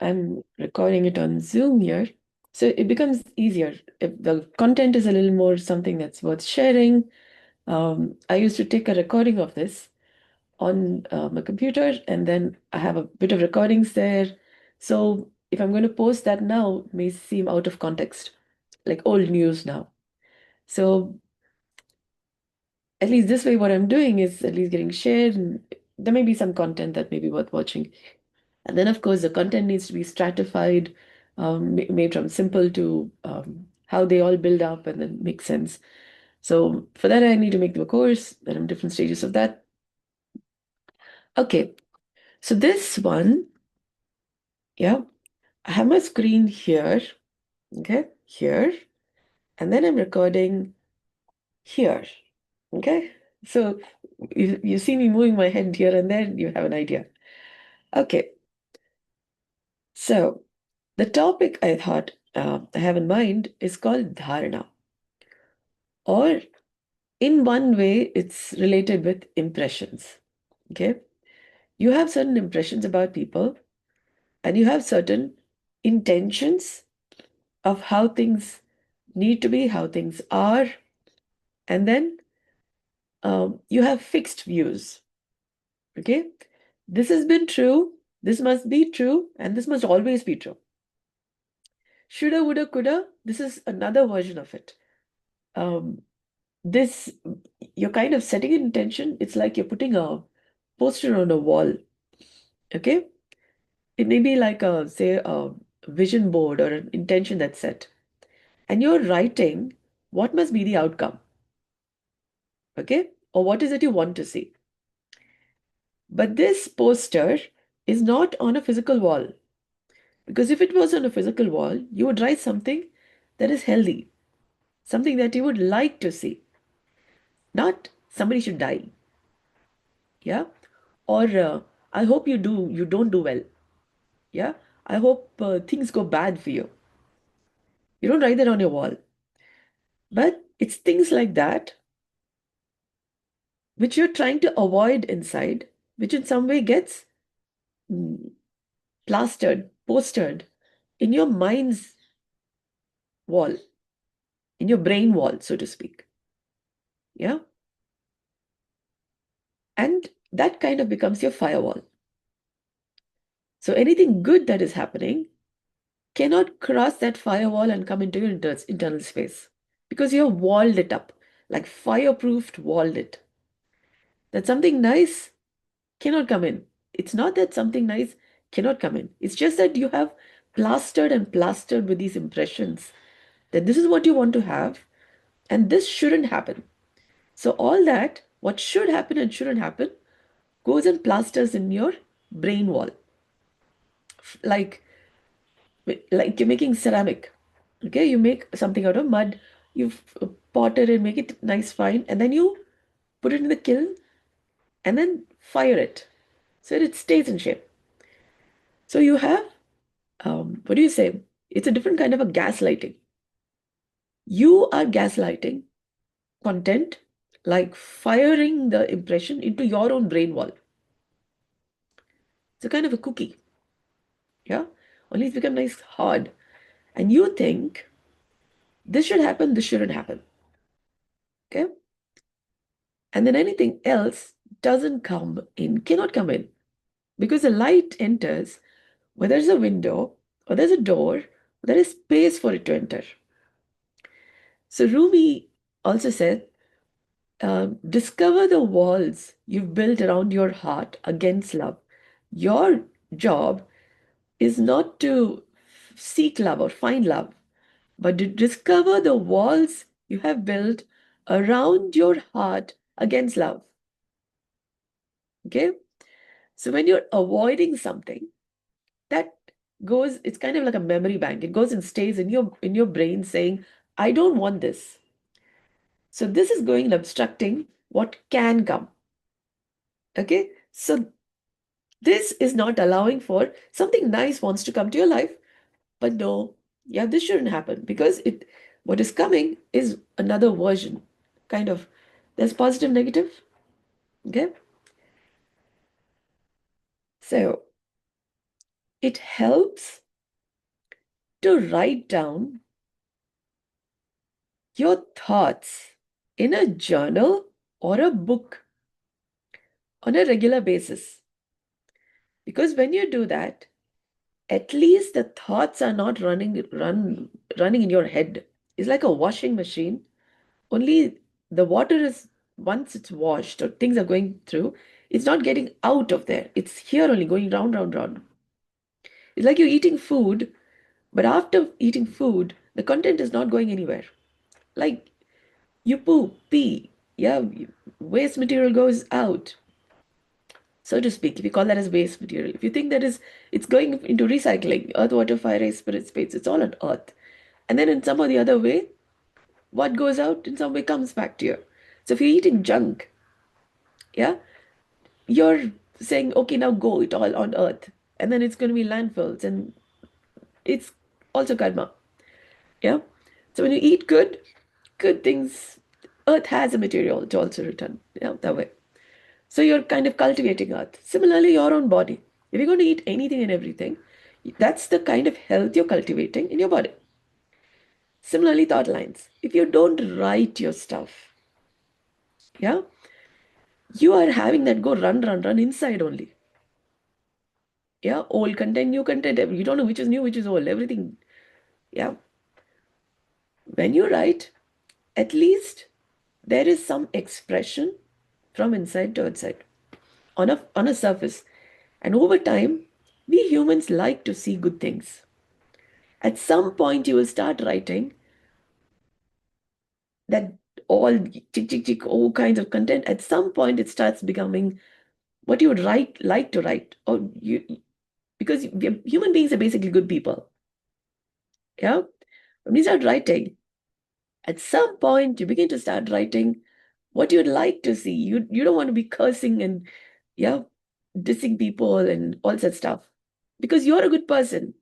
I'm recording it on Zoom here. So it becomes easier. If the content is a little more something that's worth sharing, I used to take a recording of this on my computer, and then I have a bit of recordings there. So if I'm going to post that now, it may seem out of context, like old news now. So at least this way, what I'm doing is at least getting shared, and there may be some content that may be worth watching. And then, of course, the content needs to be stratified, made from simple to how they all build up and then make sense. So for that, I need to make the course, and I'm different stages of that. Okay, so this one, yeah, I have my screen here, okay, here, and then I'm recording here, okay? So you see me moving my head here and there, you have an idea. Okay, so the topic I thought I have in mind is called dharana, or in one way, it's related with impressions. Okay. You have certain impressions about people, and you have certain intentions of how things need to be, how things are, and then you have fixed views. Okay. This has been true, this must be true, and this must always be true. Shoulda, woulda, coulda, this is another version of it. Um, this, you're kind of setting an intention. It's like you're putting a poster on a wall. Okay. It may be like say, a vision board or an intention that's set. And you're writing what must be the outcome. Okay. Or what is it you want to see. But this poster is not on a physical wall. Because if it was on a physical wall, you would write something that is healthy, something that you would like to see. Not somebody should die. Yeah. Or I hope you don't do well. Yeah. I hope things go bad for you. You don't write that on your wall. But it's things like that which you're trying to avoid inside, which in some way gets mm, plastered, postered in your mind's wall, in your brain wall, so to speak. Yeah. And that kind of becomes your firewall. So anything good that is happening cannot cross that firewall and come into your internal space because you have walled it up, like fireproofed, walled it. That something nice cannot come in. It's not that something nice cannot come in. It's just that you have plastered and plastered with these impressions that this is what you want to have and this shouldn't happen. So all that, what should happen and shouldn't happen, goes and plasters in your brain wall. Like, like you're making ceramic. Okay, you make something out of mud, you pot it and make it nice, fine, and then you put it in the kiln and then fire it so that it stays in shape. So you have what do you say? It's a different kind of a gaslighting. You are gaslighting content, like firing the impression into your own brain wall. It's a kind of a cookie. Yeah. Only it's become nice hard. And you think this should happen, this shouldn't happen. Okay. And then anything else doesn't come in, cannot come in. Because the light enters where there's a window or there's a door, there is space for it to enter. So Rumi also said, discover the walls you've built around your heart against love. Your job is not to seek love or find love, but to discover the walls you have built around your heart against love. Okay? So when you're avoiding something, that goes, it's kind of like a memory bank. It goes and stays in your brain saying, I don't want this. So this is going and obstructing what can come. Okay? So this is not allowing for something nice wants to come to your life, but no, yeah, this shouldn't happen because it what is coming is another version. Kind of there's positive, negative. Okay. So it helps to write down your thoughts in a journal or a book on a regular basis. Because when you do that, at least the thoughts are not running in your head. It's like a washing machine. Only the water is, once it's washed or things are going through, it's not getting out of there. It's here only going round, round, round. It's like you're eating food, but after eating food, the content is not going anywhere. Like you poo, pee, yeah, waste material goes out, so to speak. If you call that as waste material, if you think that is, it's going into recycling, earth, water, fire, air, spirit, space, it's all on earth. And then in some or the other way, what goes out in some way comes back to you. So if you're eating junk, yeah, you're saying, okay, now go, it all on earth. And then it's going to be landfills, and it's also karma. Yeah. So when you eat good, good things, earth has a material to also return. Yeah, that way. So you're kind of cultivating earth. Similarly, your own body. If you're going to eat anything and everything, that's the kind of health you're cultivating in your body. Similarly, thought lines. If you don't write your stuff, yeah, you are having that go run, run, run inside only. Yeah, old content, new content. You don't know which is new, which is old. Everything. Yeah. When you write, at least there is some expression from inside to outside on a surface. And over time, we humans like to see good things. At some point, you will start writing that all chick, chick, chick, all kinds of content. At some point, it starts becoming what you would like to write, or because human beings are basically good people. Yeah, when you start writing, at some point, you begin to start writing what you'd like to see. You don't want to be cursing and yeah, dissing people and all that stuff because you're a good person.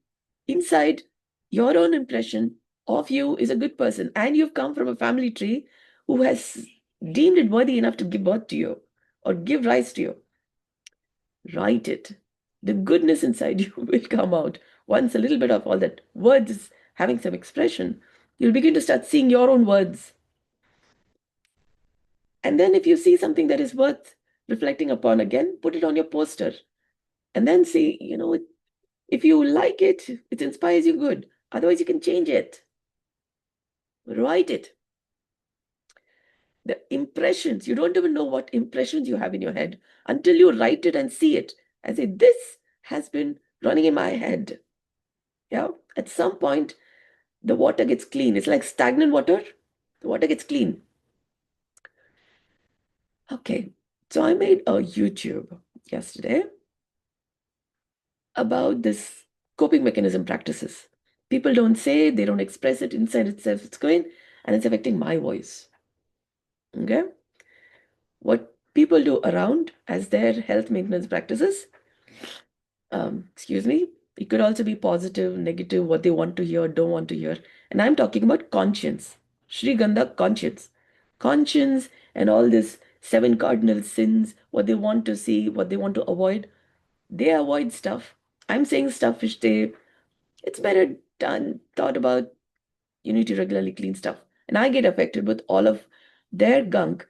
Inside, your own impression of you is a good person, and you've come from a family tree who has deemed it worthy enough to give birth to you or give rise to you. Write it. The goodness inside you will come out. Once a little bit of all that words having some expression, you'll begin to start seeing your own words. And then if you see something that is worth reflecting upon again, put it on your poster. And then see, if you like it, it inspires you, good. Otherwise, you can change it. Write it. The impressions, you don't even know what impressions you have in your head until you write it and see it and say, this has been running in my head. Yeah. At some point, the water gets clean. It's like stagnant water. The water gets clean. Okay. So I made a YouTube yesterday about this coping mechanism practices. People don't say, they don't express it inside itself. It's going and it's affecting my voice. Okay. What people do around as their health maintenance practices, excuse me, it could also be positive, negative, what they want to hear, don't want to hear. And I'm talking about conscience. Sri Ganda conscience. Conscience and all this seven cardinal sins, what they want to see, what they want to avoid. They avoid stuff. I'm saying stuff which it's better done, thought about. You need to regularly clean stuff. And I get affected with all of their gunk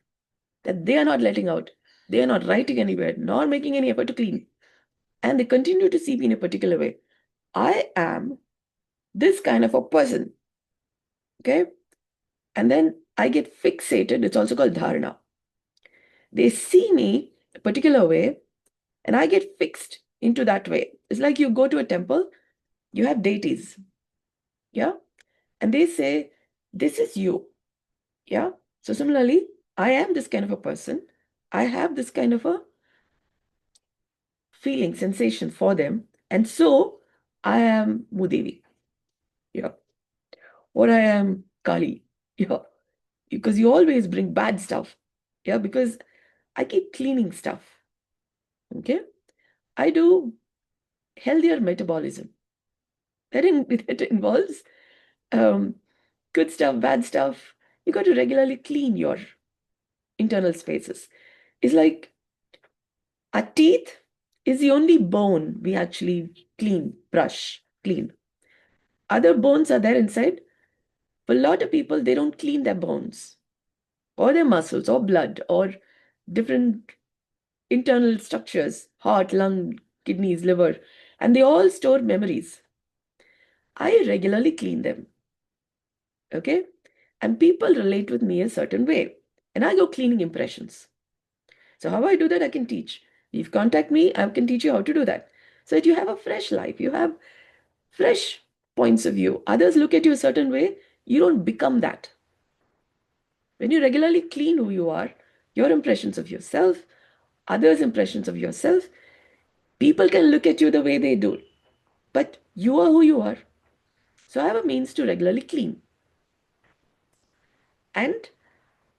that they are not letting out. They are not writing anywhere, nor making any effort to clean. And they continue to see me in a particular way. I am this kind of a person. Okay. And then I get fixated. It's also called dharana. They see me a particular way, and I get fixed into that way. It's like you go to a temple, you have deities. Yeah. And they say, this is you. Yeah. So similarly, I am this kind of a person. I have this kind of a feeling, sensation for them. And so I am Mudevi. Yeah. Or I am Kali. Yeah. Because you always bring bad stuff. Yeah. Because I keep cleaning stuff. Okay. I do healthier metabolism. It involves um, good stuff, bad stuff. You got to regularly clean your internal spaces. It's like our teeth is the only bone we actually brush, clean. Other bones are there inside. For a lot of people, they don't clean their bones or their muscles or blood or different internal structures, heart, lung, kidneys, liver, and they all store memories. I regularly clean them, okay? And people relate with me a certain way. And I go cleaning impressions. So how I do that, I can teach. If you contact me, I can teach you how to do that. So that you have a fresh life, you have fresh points of view. Others look at you a certain way, you don't become that. When you regularly clean who you are, your impressions of yourself, others' impressions of yourself, people can look at you the way they do. But you are who you are. So I have a means to regularly clean. And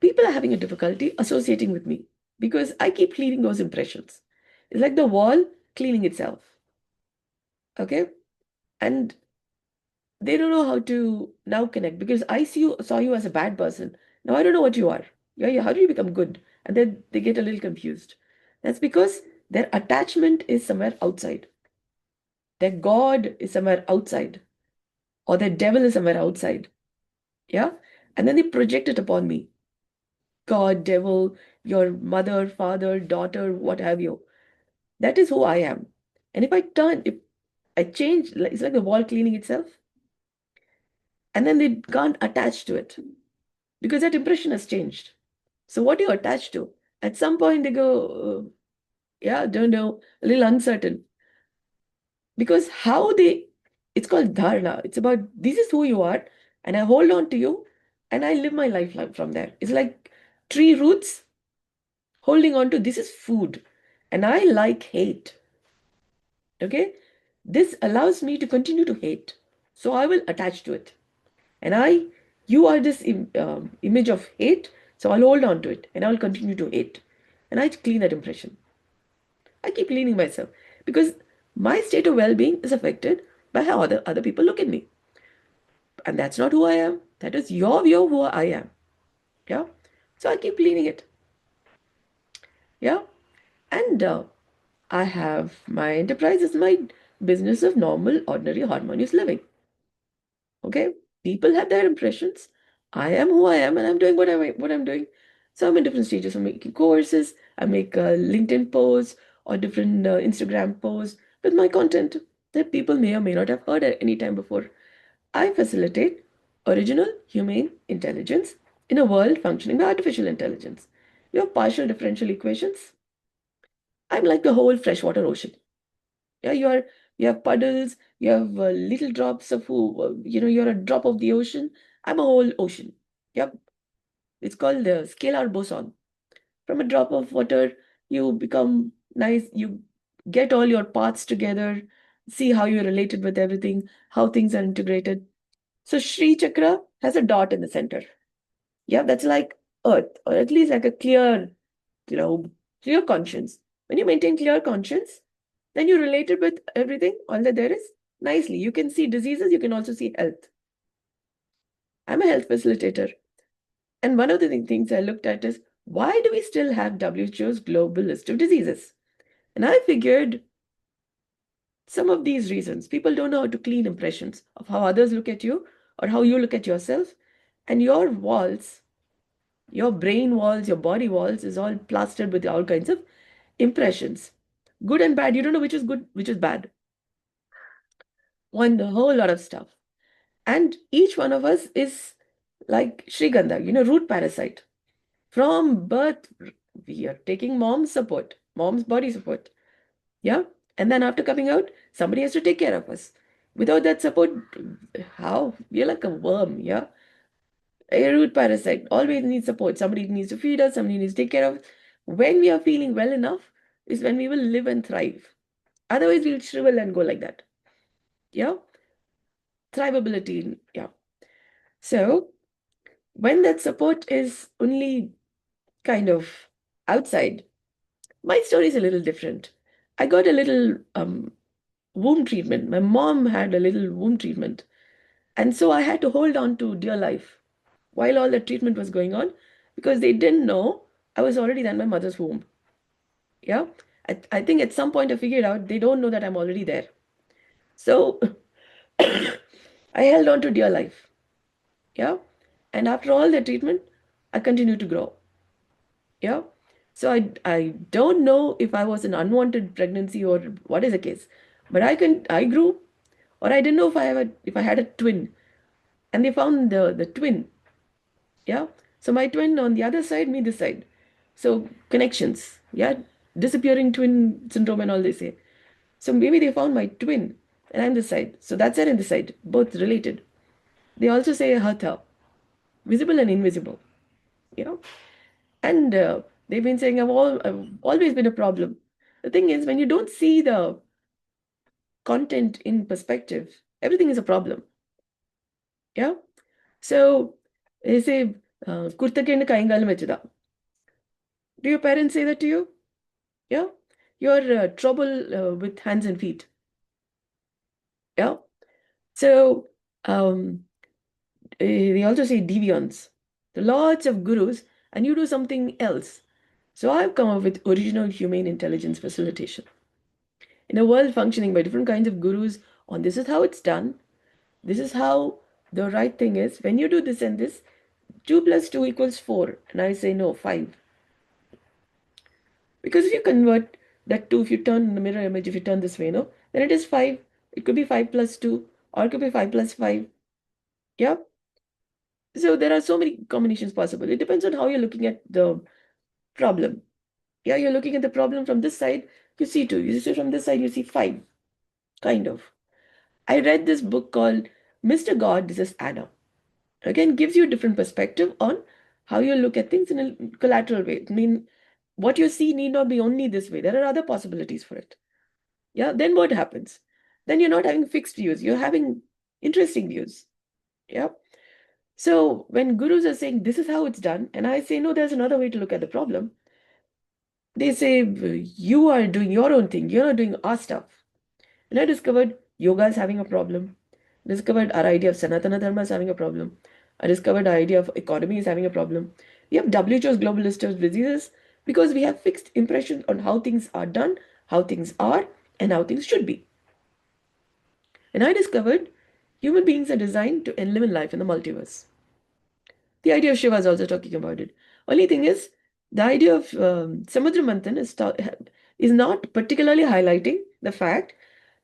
people are having a difficulty associating with me because I keep cleaning those impressions. It's like the wall cleaning itself. Okay? And they don't know how to now connect because saw you as a bad person. Now I don't know what you are. Yeah, how do you become good? And then they get a little confused. That's because their attachment is somewhere outside. Their God is somewhere outside, or their devil is somewhere outside. Yeah? And then they project it upon me. God, devil, your mother, father, daughter, what have you. That is who I am. And if I change, it's like the wall cleaning itself. And then they can't attach to it because that impression has changed. So what do you attach to? At some point they go, yeah, don't know, a little uncertain. Because it's called dharana. It's about this is who you are, and I hold on to you, and I live my life from there. It's like tree roots holding on to this is food, and I like hate. Okay, this allows me to continue to hate, so I will attach to it, and you are this image of hate, so I'll hold on to it, and I'll continue to hate, and I clean that impression. I keep cleaning myself because my state of well-being is affected by how other people look at me. And that's not who I am. That is your view of who I am. Yeah. So I keep cleaning it. Yeah. And I have my enterprise is my business of normal, ordinary, harmonious living. Okay. People have their impressions. I am who I am, and I'm doing what I'm doing. So I'm in different stages of making courses. I make LinkedIn posts or different Instagram posts with my content that people may or may not have heard at any time before. I facilitate original humane intelligence in a world functioning by artificial intelligence. You have partial differential equations. I'm like the whole freshwater ocean. Yeah, you have puddles, you have little drops of you're a drop of the ocean. I'm a whole ocean. Yep, it's called the scalar boson. From a drop of water, you become nice. You get all your parts together, see how you're related with everything, how things are integrated. So Sri Chakra has a dot in the center. Yeah, that's like earth, or at least like a you know, clear conscience. When you maintain clear conscience, then you relate it with everything, all that there is, nicely. You can see diseases, you can also see health. I'm a health facilitator. And one of the things I looked at is why do we still have WHO's global list of diseases? And I figured some of these reasons. People don't know how to clean impressions of how others look at you or how you look at yourself. And your walls, your brain walls, your body walls is all plastered with all kinds of impressions. Good and bad. You don't know which is good, which is bad. One a whole lot of stuff. And each one of us is like Shrigandha, root parasite. From birth, we are taking mom's support, mom's body support. Yeah. And then after coming out, somebody has to take care of us. Without that support, how? We're like a worm. Yeah. A root parasite always needs support. Somebody needs to feed us, somebody needs to take care of us. When we are feeling well enough is when we will live and thrive. Otherwise, we'll shrivel and go like that. Yeah. Thrivability. Yeah. So when that support is only kind of outside, my story is a little different. I got a little womb treatment. My mom had a little womb treatment. And so I had to hold on to dear life while all the treatment was going on because they didn't know I was already in my mother's womb. Yeah. I think at some point I figured out they don't know that I'm already there. So I held on to dear life. Yeah. And after all the treatment, I continued to grow. Yeah. So I don't know if I was an unwanted pregnancy or what is the case. But I grew, or I didn't know if I had a twin. And they found the twin. Yeah. So my twin on the other side, me this side. So connections. Yeah. Disappearing twin syndrome and all they say. So maybe they found my twin and I'm this side. So that side and this side, both related. They also say hatha, visible and invisible. You know. And they've been saying I've always been a problem. The thing is, when you don't see the content in perspective, everything is a problem. Yeah. So they say, "Kurtakenda kaingalam vechida." Do your parents say that to you? Yeah. Your trouble with hands and feet. Yeah. So they also say deviants. There are lots of gurus, and you do something else. So I've come up with original humane intelligence facilitation. In a world functioning by different kinds of gurus on this is how it's done, this is how the right thing is. When you do this and this, 2 plus 2 equals 4. And I say no, 5. Because if you convert that 2, if you turn the mirror image, if you turn this way, no, then it is 5. It could be 5 plus 2, or it could be 5 plus 5. Yeah. So there are so many combinations possible. It depends on how you're looking at the problem. Yeah, you're looking at the problem from this side, you see 2. You see from this side, you see 5. Kind of. I read this book called Mr. God, This is Anna. Again, gives you a different perspective on how you look at things in a collateral way. I mean, what you see need not be only this way. There are other possibilities for it. Yeah, then what happens? Then you're not having fixed views, you're having interesting views. Yeah. So when gurus are saying this is how it's done, and I say, no, there's another way to look at the problem, they say, you are doing your own thing, you're not doing our stuff. And I discovered yoga is having a problem. Discovered our idea of Sanatana Dharma is having a problem. I discovered our idea of economy is having a problem. We have WHO's global list of diseases because we have fixed impressions on how things are done, how things are, and how things should be. And I discovered human beings are designed to live in life in the multiverse. The idea of Shiva is also talking about it. Only thing is, the idea of Samudra Manthan is not particularly highlighting the fact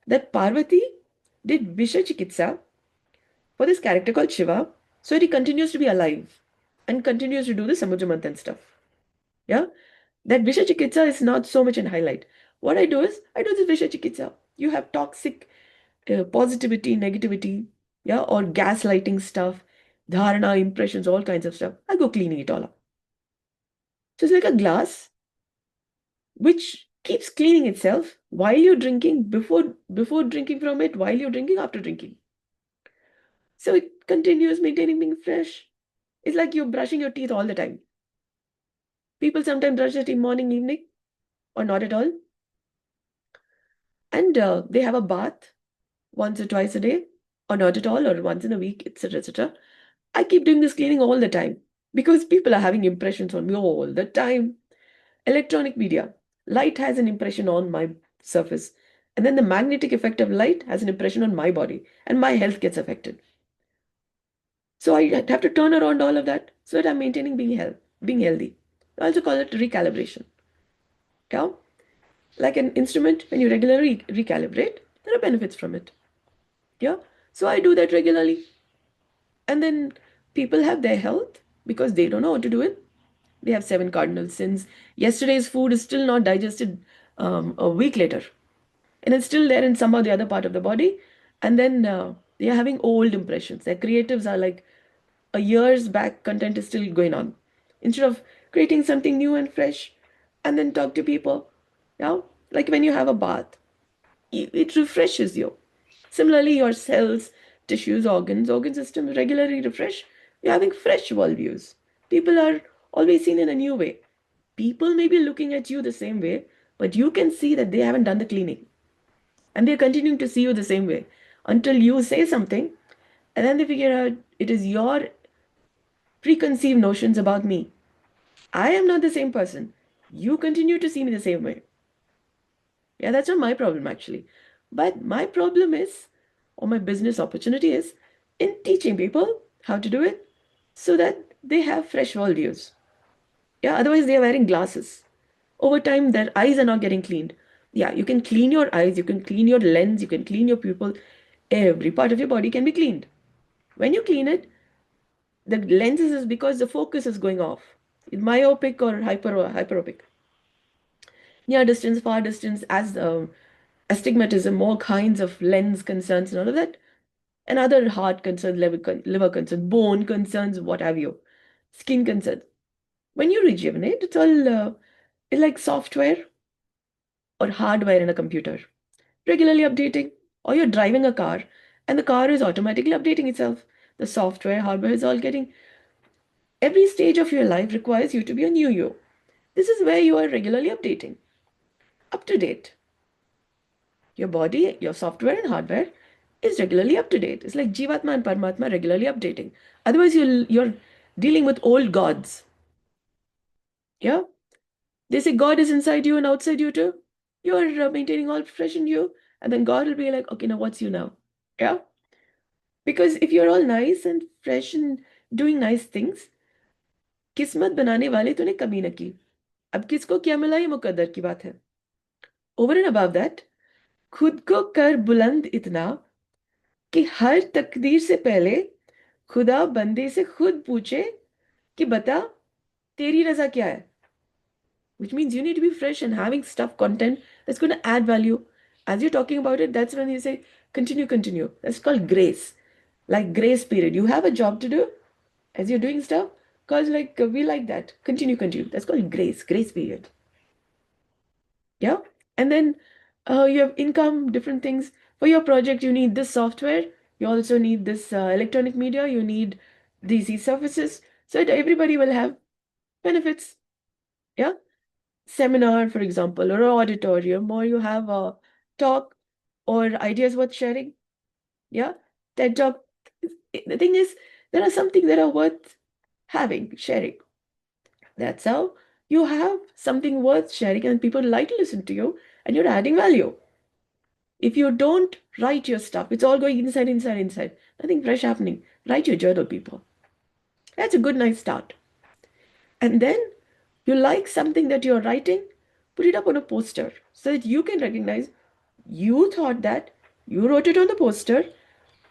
that Parvati did Visha Chikitsa for this character called Shiva, so he continues to be alive and continues to do the Samudra Manthan stuff. Yeah? That Visha Chikitsa is not so much in highlight. What I do is, I do this Visha Chikitsa. You have toxic positivity, negativity, yeah, or gaslighting stuff, dharana, impressions, all kinds of stuff. I go cleaning it all up. So it's like a glass which keeps cleaning itself while you're drinking, before drinking from it, while you're drinking, after drinking. So it continues maintaining being fresh. It's like you're brushing your teeth all the time. People sometimes brush their teeth morning, evening, or not at all. And they have a bath once or twice a day, or not at all, or once in a week, etc. etc. I keep doing this cleaning all the time because people are having impressions on me all the time. Electronic media, light has an impression on my surface, and then the magnetic effect of light has an impression on my body, and my health gets affected. So I have to turn around all of that so that I'm maintaining being healthy. I also call it recalibration. Yeah? Like an instrument, when you regularly recalibrate, there are benefits from it. Yeah? So I do that regularly. And then people have their health because they don't know how to do it. They have 7 cardinal sins. Yesterday's food is still not digested a week later. And it's still there in some or the other part of the body. And then they are having old impressions. Their creatives are like a year's back content is still going on. Instead of creating something new and fresh and then talk to people. Yeah? Like when you have a bath, it refreshes you. Similarly, your cells, tissues, organ system regularly refresh. You're having fresh worldviews. People are always seen in a new way. People may be looking at you the same way, but you can see that they haven't done the cleaning. And they're continuing to see you the same way until you say something, and then they figure out it is your preconceived notions about me. I am not the same person. You continue to see me the same way. Yeah, that's not my problem actually. But my problem is, or my business opportunity is, in teaching people how to do it so that they have fresh worldviews. Yeah, otherwise they are wearing glasses. Over time, their eyes are not getting cleaned. Yeah, you can clean your eyes, you can clean your lens, you can clean your pupil. Every part of your body can be cleaned. When you clean it, the lenses is because the focus is going off. Myopic or hyperopic. Near distance, far distance, as astigmatism, all kinds of lens concerns and all of that. And other heart concerns, liver concerns, bone concerns, what have you, skin concerns. When you rejuvenate, it's like software or hardware in a computer, regularly updating. Or you're driving a car and the car is automatically updating itself. The software, hardware is all getting. Every stage of your life requires you to be a new you. This is where you are regularly updating, up to date. Your body, your software and hardware is regularly up to date. It's like Jivatma and Paramatma regularly updating. Otherwise, you're dealing with old gods. Yeah? They say God is inside you and outside you too. You're maintaining all fresh in you. And then God will be like, okay, now what's you now? Yeah? Because if you're all nice and fresh and doing nice things, किस्मत बनाने वाले तूने कमी न की. अब किसको क्या मिला ये मुकद्दर की बात है. ओवर एंड अबव दैट, खुद को कर बुलंद इतना कि हर तकदीर से पहले खुदा बंदे से खुद पूछे कि बता तेरी रजा क्या है. Which means you need to be fresh and having stuff content that's going to add value. As you're talking about it, that's when you say continue, continue. That's called grace. Like grace period. You have a job to do as you're doing stuff. Because like we like that. Continue, continue. That's called grace period. Yeah. And then you have income, different things. For your project, you need this software. You also need this electronic media. You need these e-services. So that everybody will have benefits. Yeah. Seminar, for example, or an auditorium, or you have a talk or ideas worth sharing. Yeah. TED Talk. The thing is, there are some things that are worth having, sharing. That's how you have something worth sharing and people like to listen to you and you're adding value. If you don't write your stuff, it's all going inside, inside, inside. Nothing fresh happening. Write your journal, people. That's a good nice start. And then you like something that you're writing, put it up on a poster so that you can recognize you thought that, you wrote it on the poster,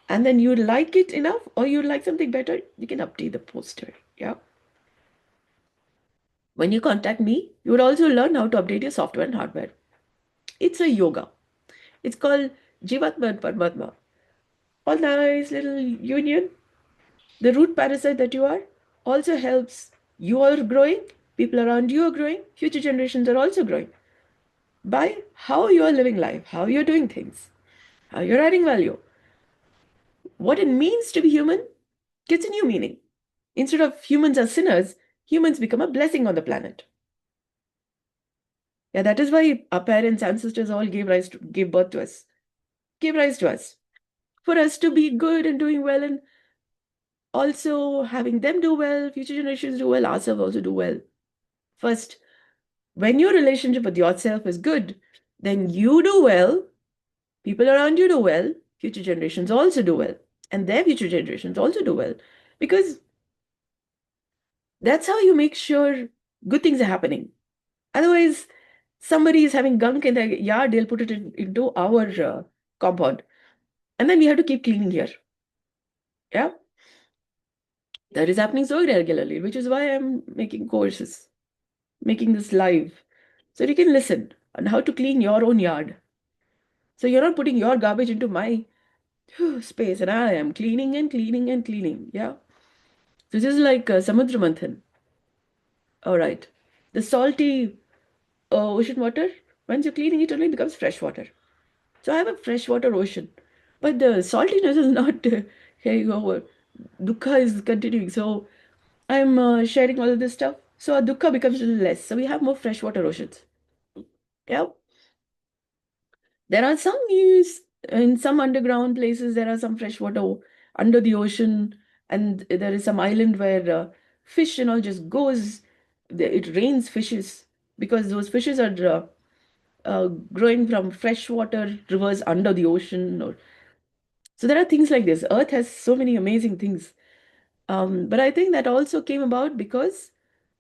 and then you like it enough or you like something better, you can update the poster. Yeah. When you contact me, you would also learn how to update your software and hardware. It's a yoga. It's called Jivatma and Paramatma. All nice little union. The root parasite that you are also helps you are growing, people around you are growing, future generations are also growing by how you are living life, how you're doing things, how you're adding value. What it means to be human gets a new meaning. Instead of humans as sinners, humans become a blessing on the planet. Yeah, that is why our parents, ancestors all gave birth to us, gave rise to us. For us to be good and doing well and also having them do well, future generations do well, ourselves also do well. First, when your relationship with yourself is good, then you do well, people around you do well, future generations also do well, and their future generations also do well. Because that's how you make sure good things are happening. Otherwise, somebody is having gunk in their yard, they'll put it into our compound. And then we have to keep cleaning here. Yeah. That is happening so regularly, which is why I'm making courses, making this live, so you can listen on how to clean your own yard. So you're not putting your garbage into my space, and I am cleaning and cleaning and cleaning. Yeah. So this is like Samudra Manthan. All right. The salty ocean water, once you're cleaning it, only becomes fresh water. So I have a freshwater ocean. But the saltiness is not carrying over. Dukkha is continuing. So I'm sharing all of this stuff. So our dukkha becomes a little less. So we have more freshwater oceans. Yeah. There are some use in some underground places, there are some freshwater under the ocean, and there is some island where fish and all just goes. It rains fishes because those fishes are growing from freshwater rivers under the ocean. Or so there are things like this. Earth has so many amazing things. But I think that also came about because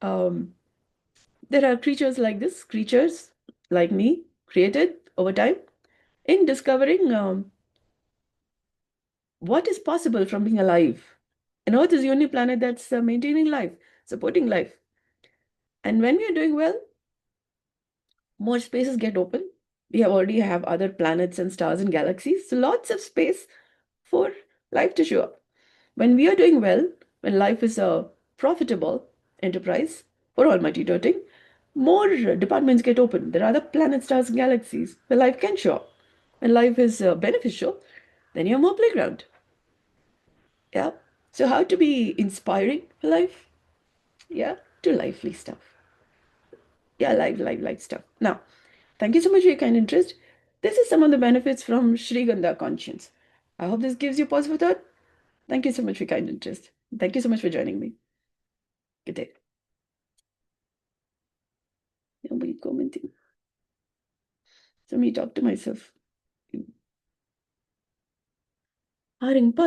um, there are creatures like this, creatures like me, created over time in discovering what is possible from being alive. And Earth is the only planet that's maintaining life, supporting life. And when we are doing well, more spaces get open. We have already have other planets and stars and galaxies, so lots of space for life to show up. When we are doing well, when life is a profitable enterprise for almighty doting, more departments get open. There are other planets, stars, and galaxies where life can show up. When life is beneficial, then you have more playground. Yeah. So how to be inspiring for life? Yeah, do lively stuff. Yeah, live stuff. Now, thank you so much for your kind interest. This is some of the benefits from Sri Ganda conscience. I hope this gives you pause for thought. Thank you so much for your kind interest. Thank you so much for joining me. Good day. Nobody commenting. So me talk to myself. Our